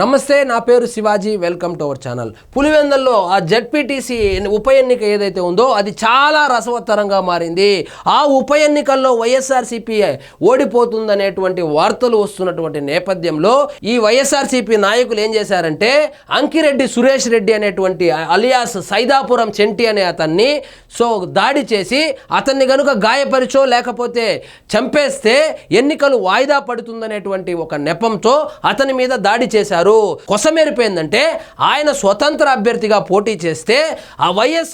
నమస్తే, నా పేరు Shivaji. Welcome to our channel. పులివెందుల్లో ఆ జెడ్పీటీసీ ఉప ఎన్నిక ఏదైతే ఉందో అది చాలా రసవత్తరంగా మారింది. ఆ ఉప ఎన్నికల్లో వైఎస్ఆర్సీపీ ఓడిపోతుందనేటువంటి వార్తలు వస్తున్నటువంటి నేపథ్యంలో ఈ వైఎస్ఆర్సీపీ నాయకులు ఏం చేశారంటే అంకిరెడ్డి సురేష్ రెడ్డి అనేటువంటి అలియాస్ సైదాపురం చెంటి అనే అతన్ని దాడి చేసి అతన్ని కనుక గాయపరిచో లేకపోతే చంపేస్తే ఎన్నికలు వాయిదా పడుతుందనేటువంటి ఒక నెపంతో అతని మీద దాడి చేశారు. కొసమెరిపోయిందంటే ఆయన స్వతంత్ర అభ్యర్థిగా పోటీ చేస్తే ఆ వైఎస్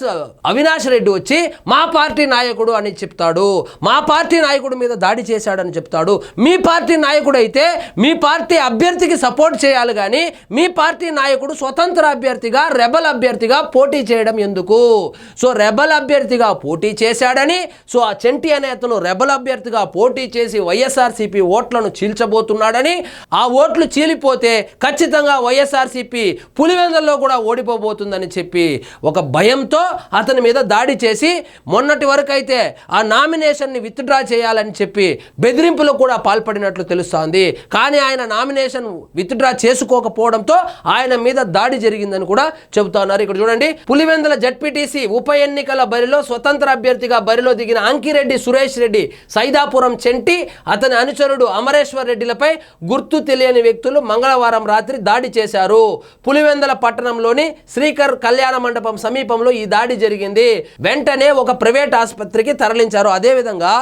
అవినాష్ రెడ్డి వచ్చి మా పార్టీ నాయకుడు అని చెప్తాడు, మా పార్టీ నాయకుడు మీద దాడి చేశాడని చెప్తాడు. మీ పార్టీ నాయకుడు అయితే మీ పార్టీ అభ్యర్థికి సపోర్ట్ చేయాలి కానీ మీ పార్టీ నాయకుడు స్వతంత్ర అభ్యర్థిగా రెబల్ అభ్యర్థిగా పోటీ చేయడం ఎందుకు? రెబల్ అభ్యర్థిగా పోటీ చేశాడని ఆ చెంటి అనే అతను రెబల్ అభ్యర్థిగా పోటీ చేసి వైఎస్ఆర్సీపీ ఓట్లను చీల్చబోతున్నాడని, ఆ ఓట్లు చీలిపోతే ఖచ్చితంగా వైఎస్ఆర్సీపీ పులివెందుల్లో కూడా ఓడిపోబోతుందని చెప్పి ఒక భయంతో అతని మీద దాడి చేసి మొన్నటి వరకు అయితే ఆ నామినేషన్ని విత్డ్రా చేయాలని చెప్పి బెదిరింపులకు కూడా పాల్పడినట్లు తెలుస్తోంది. కానీ ఆయన నామినేషన్ విత్డ్రా చేసుకోకపోవడంతో ఆయన మీద దాడి జరిగిందని కూడా చెబుతున్నారు. ఇక్కడ చూడండి, పులివెందుల జెడ్పీటీసీ ఉప ఎన్నికల బరిలో స్వతంత్ర అభ్యర్థిగా బరిలో దిగిన అంకిరెడ్డి సురేష్ రెడ్డి, సైదాపురం చెంటి, అతని అనుచరుడు అమరేశ్వర్ రెడ్డిలపై గుర్తు తెలియని వ్యక్తులు మంగళవారం రాత్రి దాడి చేశారు. పులివెందుల పట్టణంలోని శ్రీకర్ కళ్యాణ మండపం సమీపంలో ఈ దాడి జరిగింది. వెంటనే ఒక ప్రైవేట్ ఆసుపత్రికి తరలించారు. అదేవిధంగా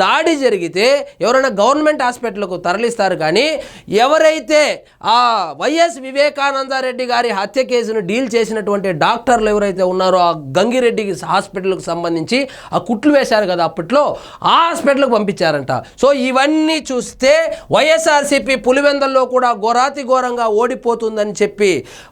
దాడి జరిగితే ఎవరైనా గవర్నమెంట్ హాస్పిటల్కు తరలిస్తారు కానీ ఎవరైతే ఆ వైఎస్ వివేకానందరెడ్డి గారి హత్య కేసును డీల్ చేసినటువంటి డాక్టర్లు ఎవరైతే ఉన్నారో ఆ గంగిరెడ్డి హాస్పిటల్కు సంబంధించి ఆ కుట్లు వేశారు కదా అప్పట్లో, ఆ హాస్పిటల్కి పంపించారంట. ఇవన్నీ చూస్తే వైఎస్ఆర్సీపీ పులివెందుల్లో కూడా ఘోరాతి ఘోరంగా ఓడిపోతుందని చెప్పి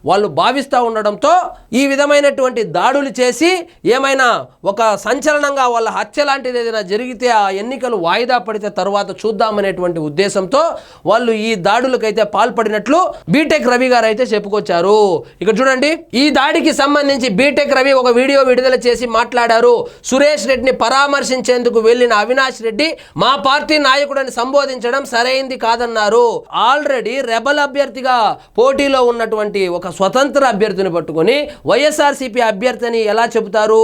వాళ్ళు భావిస్తూ ఉండడంతో ఈ విధమైనటువంటి దాడులు చేసి ఏమైనా ఒక సంచలనంగా వాళ్ళ హత్య లాంటిది ఏదైనా జరిగితే ఆ ఎన్నికలు వాయిదా పడితే తర్వాత చూద్దామనేటువంటి ఉద్దేశంతో వాళ్ళు ఈ దాడులకైతే పాల్పడినట్లు బీటెక్ రవి గారు అయితే చెప్పుకొచ్చారు. ఇక్కడ చూడండి, ఈ దాడికి సంబంధించి బీటెక్ రవి ఒక వీడియో విడుదల చేసి మాట్లాడారు. సురేష్ రెడ్డిని పరామర్శించేందుకు వెళ్లిన అవినాష్ రెడ్డి మా పార్టీ నాయకుడిని సంబోధించడం సరైంది కాదన్నారు. ఆల్రెడీ రెబల్ అభ్యర్థిగా పోటీలో ఉన్నటువంటి ఒక స్వతంత్ర అభ్యర్థిని పట్టుకొని వైఎస్ఆర్సీపీ అభ్యర్థిని ఎలా చెబుతారు?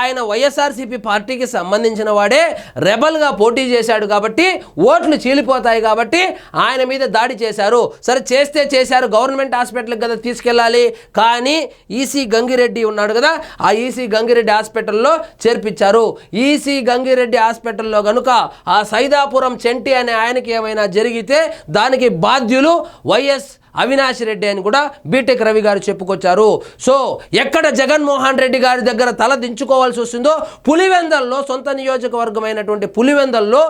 ఆయన వైఎస్ఆర్సీపీ పార్టీకి సంబంధించిన వాడే రెబల్గా పోటీ చేశాడు కాబట్టి ఓట్లు చీలిపోతాయి కాబట్టి ఆయన మీద దాడి చేశారు. సరే, చేస్తే చేశారు, గవర్నమెంట్ హాస్పిటల్కి కదా తీసుకెళ్ళాలి. కానీ ఈసీ గంగిరెడ్డి ఉన్నాడు కదా, ఆ ఈసీ గంగిరెడ్డి హాస్పిటల్లో చేర్పించారు. ఈసీ గంగిరెడ్డి హాస్పిటల్లో కనుక ఆ సైదాపురం చెంటి అనే ఆయనకి ఏమైనా జరిగితే దానికి బాధ్యులు వైఎస్ అవినాష్ రెడ్డి అని కూడా బీటెక్ రవి గారు చెప్పుకొచ్చారు. ఎక్కడ జగన్మోహన్ రెడ్డి గారి దగ్గర తల దించుకోవాల్సి వస్తుందో పులివెందుల్లో, సొంత నియోజకవర్గమైనటువంటి పులివెందుల్లో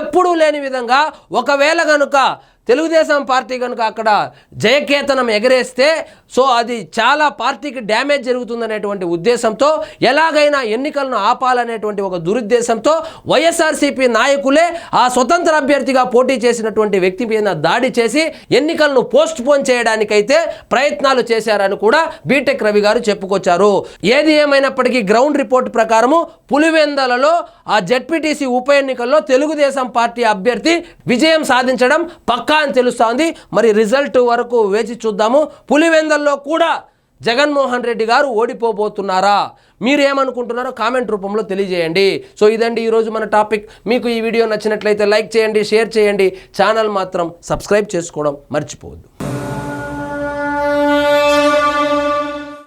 ఎప్పుడూ లేని విధంగా ఒకవేళ కనుక తెలుగుదేశం పార్టీ కనుక అక్కడ జయకేతనం ఎగరేస్తే అది చాలా పార్టీకి డ్యామేజ్ జరుగుతుందనేటువంటి ఉద్దేశంతో, ఎలాగైనా ఎన్నికలను ఆపాలనేటువంటి ఒక దురుద్దేశంతో వైఎస్ఆర్సీపీ నాయకులే ఆ స్వతంత్ర అభ్యర్థిగా పోటీ చేసినటువంటి వ్యక్తి మీద దాడి చేసి ఎన్నికలను పోస్ట్ పోన్ చేయడానికైతే ప్రయత్నాలు చేశారని కూడా బీటెక్ రవి గారు చెప్పుకొచ్చారు. ఏది ఏమైనప్పటికీ గ్రౌండ్ రిపోర్ట్ ప్రకారము పులివెందులలో ఆ జెడ్పీటీసీ ఉప ఎన్నికల్లో తెలుగుదేశం పార్టీ అభ్యర్థి విజయం సాధించడం పక్కా అని తెలుస్తోంది. మరి రిజల్ట్ వరకు వేచి చూద్దాము. పులివెందుల్లో కూడా జగన్మోహన్ రెడ్డి గారు ఓడిపోబోతున్నారా? మీరేమనుకుంటున్నారో కామెంట్ రూపంలో తెలియజేయండి. ఇదండి ఈరోజు మన టాపిక్. మీకు ఈ వీడియో నచ్చినట్లయితే లైక్ చేయండి, షేర్ చేయండి. ఛానల్ మాత్రం సబ్స్క్రైబ్ చేసుకోవడం మర్చిపోవద్దు.